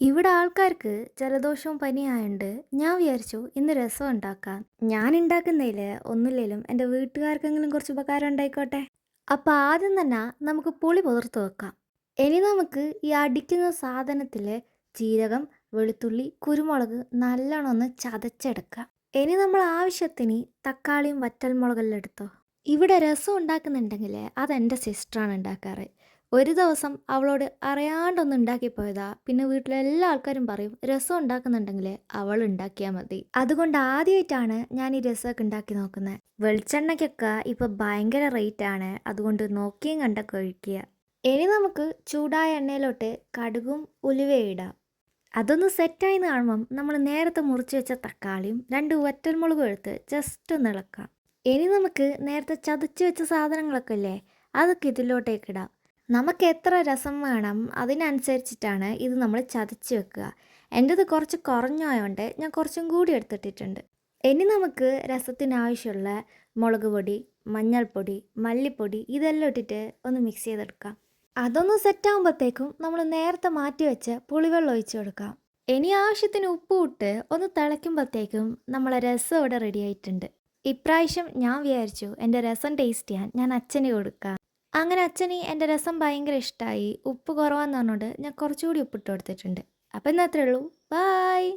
ഇവിടെ ആൾക്കാർക്ക് ജലദോഷവും പനിയായോണ്ട് ഞാൻ വിചാരിച്ചു ഇന്ന് രസം ഉണ്ടാക്കാം. ഞാൻ ഉണ്ടാക്കുന്നതിൽ ഒന്നുമില്ലേലും എൻ്റെ വീട്ടുകാർക്കെങ്കിലും കുറച്ച് ഉപകാരം ഉണ്ടായിക്കോട്ടെ. അപ്പം ആദ്യം തന്നെ നമുക്ക് പുളി പുതിർത്ത് വെക്കാം. ഇനി നമുക്ക് ഈ അടിക്കുന്ന സാധനത്തിൽ ജീരകം, വെളുത്തുള്ളി, കുരുമുളക് നല്ലോണം ഒന്ന് ചതച്ചെടുക്കാം. ഇനി നമ്മൾ ആവശ്യത്തിന് തക്കാളിയും വറ്റൽമുളകെല്ലാം എടുത്തോ. ഇവിടെ രസം ഉണ്ടാക്കുന്നുണ്ടെങ്കിൽ അതെൻ്റെ സിസ്റ്ററാണ് ഉണ്ടാക്കാറ്. ഒരു ദിവസം അവളോട് അറിയാണ്ടൊന്ന് ഉണ്ടാക്കിപ്പോയതാ. പിന്നെ വീട്ടിലെ എല്ലാ ആൾക്കാരും പറയും രസം ഉണ്ടാക്കുന്നുണ്ടെങ്കിൽ അവൾ ഉണ്ടാക്കിയാൽ മതി. അതുകൊണ്ട് ആദ്യമായിട്ടാണ് ഞാൻ ഈ രസമൊക്കെ ഉണ്ടാക്കി നോക്കുന്നത്. വെളിച്ചെണ്ണയ്ക്കൊക്കെ ഇപ്പം ഭയങ്കര റേറ്റ് ആണ്. അതുകൊണ്ട് നോക്കിയും കണ്ടൊക്കെ ഒഴിക്കുക. ഇനി നമുക്ക് ചൂടായ എണ്ണയിലോട്ട് കടുകും ഉലുവയും ഇടാം. അതൊന്ന് സെറ്റായി കാണുമ്പം നമ്മൾ നേരത്തെ മുറിച്ച് വെച്ച തക്കാളിയും 2 വറ്റൽമുളകും എടുത്ത് ജസ്റ്റ് ഒന്ന് ഇളക്കാം. ഇനി നമുക്ക് നേരത്തെ ചതച്ച് വെച്ച സാധനങ്ങളൊക്കെ ഇല്ലേ, അതൊക്കെ ഇതിലോട്ടേക്ക് ഇടാം. നമുക്ക് എത്ര രസം വേണം അതിനനുസരിച്ചിട്ടാണ് ഇത് നമ്മൾ ചതച്ച് വെക്കുക. എൻ്റെത് കുറച്ച് കുറഞ്ഞായതുകൊണ്ട് ഞാൻ കുറച്ചും കൂടി എടുത്തിട്ടിട്ടുണ്ട്. ഇനി നമുക്ക് രസത്തിന് ആവശ്യമുള്ള മുളക് പൊടി, മഞ്ഞൾപ്പൊടി, മല്ലിപ്പൊടി ഇതെല്ലാം ഇട്ടിട്ട് ഒന്ന് മിക്സ് ചെയ്തെടുക്കാം. അതൊന്ന് സെറ്റാകുമ്പോഴത്തേക്കും നമ്മൾ നേരത്തെ മാറ്റി വെച്ച് പുളിവെള്ളം ഒഴിച്ച് കൊടുക്കാം. ഇനി ആവശ്യത്തിന് ഉപ്പും ഇട്ട് ഒന്ന് തിളയ്ക്കുമ്പോഴത്തേക്കും നമ്മളെ രസം ഇവിടെ റെഡി ആയിട്ടുണ്ട്. ഇപ്രാവശ്യം ഞാൻ വിചാരിച്ചു എൻ്റെ രസം ടേസ്റ്റ് ചെയ്യാൻ ഞാൻ അച്ഛന് കൊടുക്കാം. അങ്ങനെ അച്ഛന് എൻ്റെ രസം ഭയങ്കര ഇഷ്ടമായി. ഉപ്പ് കുറവാന്ന് പറഞ്ഞുകൊണ്ട് ഞാൻ കുറച്ചുകൂടി ഉപ്പിട്ട് കൊടുത്തിട്ടുണ്ട്. അപ്പം ഇന്ന് അത്രേ ഉള്ളൂ. ബായ്.